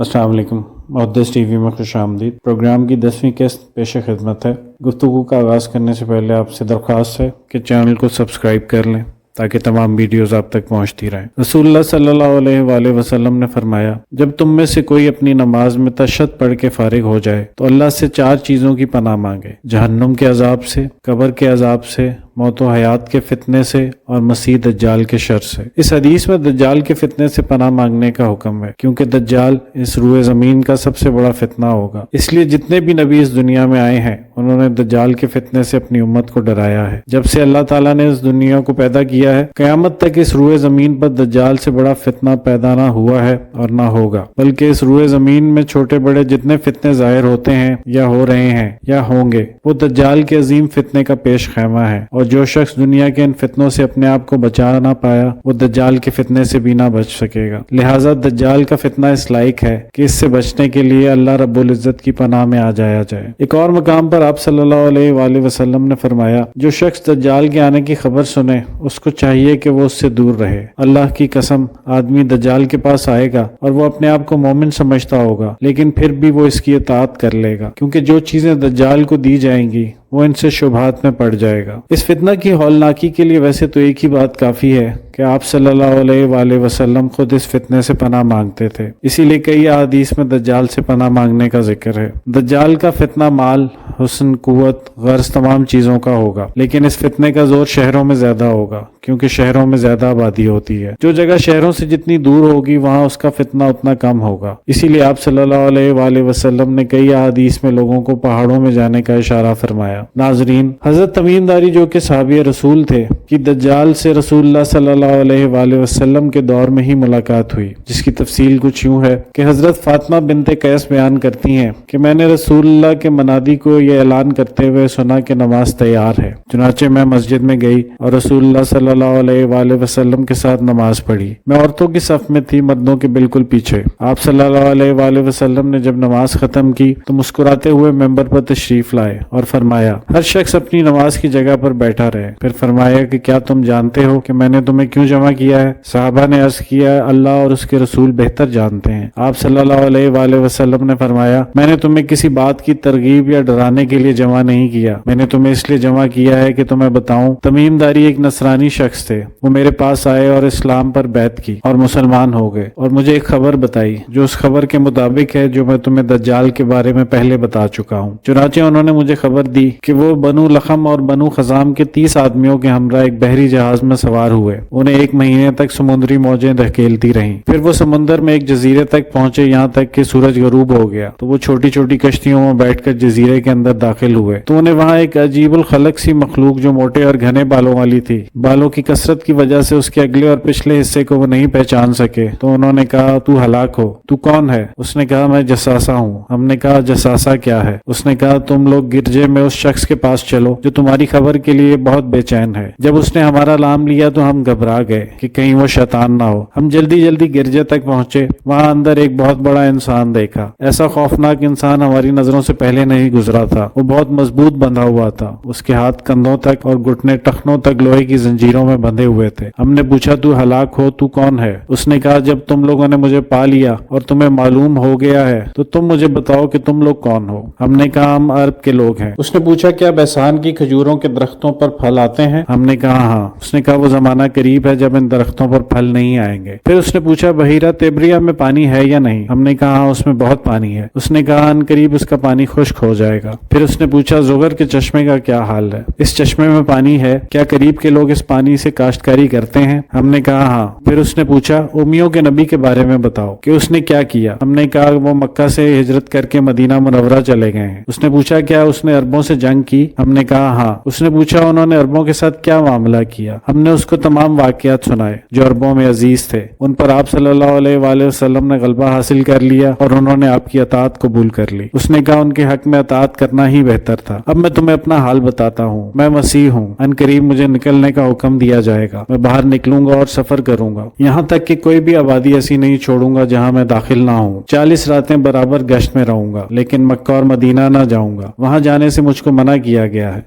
السلام علیکم۔ محدث ٹی وی میں خوش آمدید۔ پروگرام کی 10ویں قسط پیش خدمت ہے۔ گفتگو کا آغاز کرنے سے پہلے آپ سے درخواست ہے کہ چینل کو سبسکرائب کر لیں تاکہ تمام ویڈیوز آپ تک پہنچتی رہیں۔ رسول اللہ صلی اللہ علیہ وآلہ وسلم نے فرمایا، جب تم میں سے کوئی اپنی نماز میں تشہد پڑھ کے فارغ ہو جائے تو اللہ سے 4 چیزوں کی پناہ مانگے: جہنم کے عذاب سے، قبر کے عذاب سے، موت و حیات کے فتنے سے اور مسیح دجال کے شر سے۔ اس حدیث میں دجال کے فتنے سے پناہ مانگنے کا حکم ہے، کیونکہ دجال اس روئے زمین کا سب سے بڑا فتنہ ہوگا۔ اس لیے جتنے بھی نبی اس دنیا میں آئے ہیں انہوں نے دجال کے فتنے سے اپنی امت کو ڈرایا ہے۔ جب سے اللہ تعالیٰ نے اس دنیا کو پیدا کیا ہے، قیامت تک اس روئے زمین پر دجال سے بڑا فتنہ پیدا نہ ہوا ہے اور نہ ہوگا، بلکہ اس روئے زمین میں چھوٹے بڑے جتنے فتنے ظاہر ہوتے ہیں یا ہو رہے ہیں یا ہوں گے، وہ دجال کے عظیم فتنے کا پیش خیمہ ہے، اور جو شخص دنیا کے ان فتنوں سے اپنے آپ کو بچا نہ پایا وہ دجال کے فتنے سے بھی نہ بچ سکے گا۔ لہٰذا دجال کا فتنہ اس لائق ہے کہ اس سے بچنے کے لیے اللہ رب العزت کی پناہ میں آ جایا جائے۔ ایک اور مقام پر آپ صلی اللہ علیہ وآلہ وسلم نے فرمایا، جو شخص دجال کے آنے کی خبر سنے اس کو چاہیے کہ وہ اس سے دور رہے۔ اللہ کی قسم، آدمی دجال کے پاس آئے گا اور وہ اپنے آپ کو مومن سمجھتا ہوگا، لیکن پھر بھی وہ اس کی اطاعت کر لے گا، کیونکہ جو چیزیں دجال کو دی جائیں گی وہ ان سے شبہات میں پڑ جائے گا۔ اس فتنہ کی ہولناکی کے لیے ویسے تو ایک ہی بات کافی ہے کہ آپ صلی اللہ علیہ وآلہ وسلم خود اس فتنے سے پناہ مانگتے تھے، اسی لیے کئی احادیث میں دجال سے پناہ مانگنے کا ذکر ہے۔ دجال کا فتنہ مال، حسن، قوت، غرض تمام چیزوں کا ہوگا، لیکن اس فتنے کا زور شہروں میں زیادہ ہوگا، کیونکہ شہروں میں زیادہ آبادی ہوتی ہے۔ جو جگہ شہروں سے جتنی دور ہوگی وہاں اس کا فتنہ اتنا کم ہوگا، اسی لیے آپ صلی اللہ علیہ وآلہ وسلم نے کئی احادیث میں لوگوں کو پہاڑوں میں جانے کا اشارہ فرمایا۔ ناظرین، حضرت تمیم داری جو کہ صحابی رسول تھے کہ دجال سے رسول اللہ صلی اللہ علیہ وآلہ وسلم کے دور میں ہی ملاقات ہوئی، جس کی تفصیل کچھ یوں ہے کہ حضرت فاطمہ بنت قیس بیان کرتی ہیں کہ میں نے رسول اللہ کے منادی کو یہ اعلان کرتے ہوئے سنا کہ نماز تیار ہے، چنانچہ میں مسجد میں گئی اور رسول اللہ صلی اللہ علیہ وآلہ وسلم کے ساتھ نماز پڑھی۔ میں عورتوں کی صف میں تھی، مردوں کے بالکل پیچھے۔ آپ صلی اللہ علیہ وآلہ وسلم نے جب نماز ختم کی تو مسکراتے ہوئے ممبر پر تشریف لائے اور فرمایا، ہر شخص اپنی نماز کی جگہ پر بیٹھا رہے۔ پھر فرمایا کہ کیا تم جانتے ہو کہ میں نے تمہیں کیوں جمع کیا ہے؟ صحابہ نے عرض کیا، اللہ اور اس کے رسول بہتر جانتے ہیں۔ آپ صلی اللہ علیہ وآلہ وسلم نے فرمایا، میں نے تمہیں کسی بات کی ترغیب یا ڈرانے کے لیے جمع نہیں کیا، میں نے تمہیں اس لیے جمع کیا ہے کہ تمہیں بتاؤں، تمیم داری ایک نصرانی شخص تھے، وہ میرے پاس آئے اور اسلام پر بیعت کی اور مسلمان ہو گئے، اور مجھے ایک خبر بتائی جو اس خبر کے مطابق ہے جو میں تمہیں دجال کے بارے میں پہلے بتا چکا ہوں۔ چنانچہ انہوں نے مجھے خبر دی کہ وہ بنو لخم اور بنو خزام کے 30 آدمیوں کے ہمراہ ایک بحری جہاز میں سوار ہوئے، انہیں 1 مہینے تک سمندری موجیں دھکیلتی رہیں، پھر وہ سمندر میں ایک جزیرے تک پہنچے، یہاں تک کہ سورج غروب ہو گیا تو وہ چھوٹی چھوٹی کشتیوں میں بیٹھ کر جزیرے کے اندر داخل ہوئے، تو انہیں وہاں ایک عجیب الخلق سی مخلوق جو موٹے اور گھنے بالوں والی تھی، بالوں کی کثرت کی وجہ سے اس کے اگلے اور پچھلے حصے کو وہ نہیں پہچان سکے، تو انہوں نے کہا، تو ہلاک ہو، تو کون ہے؟ اس نے کہا، میں جساسہ ہوں۔ ہم نے کہا، جساسہ کیا ہے؟ اس نے کہا، تم لوگ گرجے میں اس شخص کے پاس چلو جو تمہاری خبر کے لیے بہت بے چین ہے۔ جب اس نے ہمارا نام لیا تو ہم گھبرا گئے کہ کہیں وہ شیطان نہ ہو۔ ہم جلدی جلدی گرجے تک پہنچے، وہاں اندر ایک بہت بڑا انسان دیکھا، ایسا خوفناک انسان ہماری نظروں سے پہلے نہیں گزرا تھا، وہ بہت مضبوط بندھا ہوا تھا، اس کے ہاتھ کندھوں تک اور گھٹنے ٹخنوں تک لوہے کی زنجیروں میں بندھے ہوئے تھے۔ ہم نے پوچھا، تو ہلاک ہو، تو کون ہے؟ اس نے کہا، جب تم لوگوں نے مجھے پا لیا اور تمہیں معلوم ہو گیا ہے تو تم مجھے بتاؤ کہ تم لوگ کون ہو؟ ہم نے کہا، ہم عرب کے لوگ ہیں۔ اس نے پوچھا، کیا بیسان کی کھجوروں کے درختوں پر پھل آتے ہیں؟ ہم نے کہا، ہاں۔ اس نے کہا، وہ زمانہ قریب ہے جب ان درختوں پر پھل نہیں آئیں گے۔ پھر اس نے پوچھا، بحیرہ تبریہ میں پانی ہے یا نہیں؟ ہم نے کہا، ہاں، اس میں بہت پانی ہے۔ اس نے کہا، ان قریب اس کا پانی خشک ہو جائے گا۔ پھر اس نے پوچھا، زغر کے چشمے کا کیا حال ہے؟ اس چشمے میں پانی ہے، کیا قریب کے لوگ اس پانی سے کاشتکاری کرتے ہیں؟ ہم نے کہا، ہاں۔ پھر اس نے پوچھا، امیوں کے نبی کے بارے میں بتاؤ کہ اس نے کیا کیا؟ ہم نے کہا، وہ مکہ سے ہجرت کر کے مدینہ منورہ چلے گئے ہیں۔ اس نے پوچھا، کیا اس نے عربوں سے جنگ کی؟ ہم نے کہا، ہاں۔ اس نے پوچھا، انہوں نے عربوں کے ساتھ کیا معاملہ کیا؟ ہم نے اس کو تمام واقعات سنائے جو عربوں میں عزیز تھے، ان پر آپ صلی اللہ علیہ وآلہ وسلم نے غلبہ حاصل کر لیا اور انہوں نے آپ کی اطاعت قبول کر لی۔ اس نے کہا، ان کے حق میں اطاعت کرنا ہی بہتر تھا۔ اب میں تمہیں اپنا حال بتاتا ہوں، میں مسیح ہوں، ان قریب مجھے نکلنے کا حکم دیا جائے گا، میں باہر نکلوں گا اور سفر کروں گا، یہاں تک کہ کوئی بھی آبادی ایسی نہیں چھوڑوں گا جہاں میں داخل نہ ہوں۔ 40 راتیں برابر گشت میں رہوں گا، لیکن مکہ اور مدینہ نہ جاؤں گا، وہاں جانے سے مجھ کو منع کیا گیا ہے۔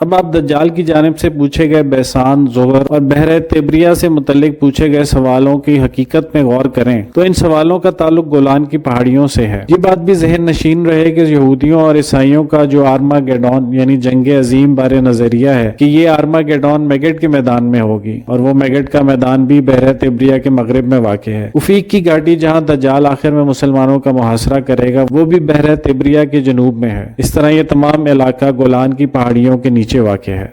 اب آپ دجال کی جانب سے پوچھے گئے بیسان، زغر اور بحر طبریہ سے متعلق پوچھے گئے سوالوں کی حقیقت میں غور کریں تو ان سوالوں کا تعلق گولان کی پہاڑیوں سے ہے۔ یہ بات بھی ذہن نشین رہے کہ یہودیوں اور عیسائیوں کا جو آرماگیڈون یعنی جنگ عظیم بارے نظریہ ہے کہ یہ آرماگیڈون میگڈ کے میدان میں ہوگی، اور وہ میگڈ کا میدان بھی بحر طبریہ کے مغرب میں واقع ہے۔ افیق کی گھاٹی جہاں دجال آخر میں مسلمانوں کا محاصرہ کرے گا وہ بھی بحر طبریہ کے جنوب میں ہے۔ اس طرح یہ تمام علاقہ گولان کی پہاڑیوں کے نیچے واقع ہے۔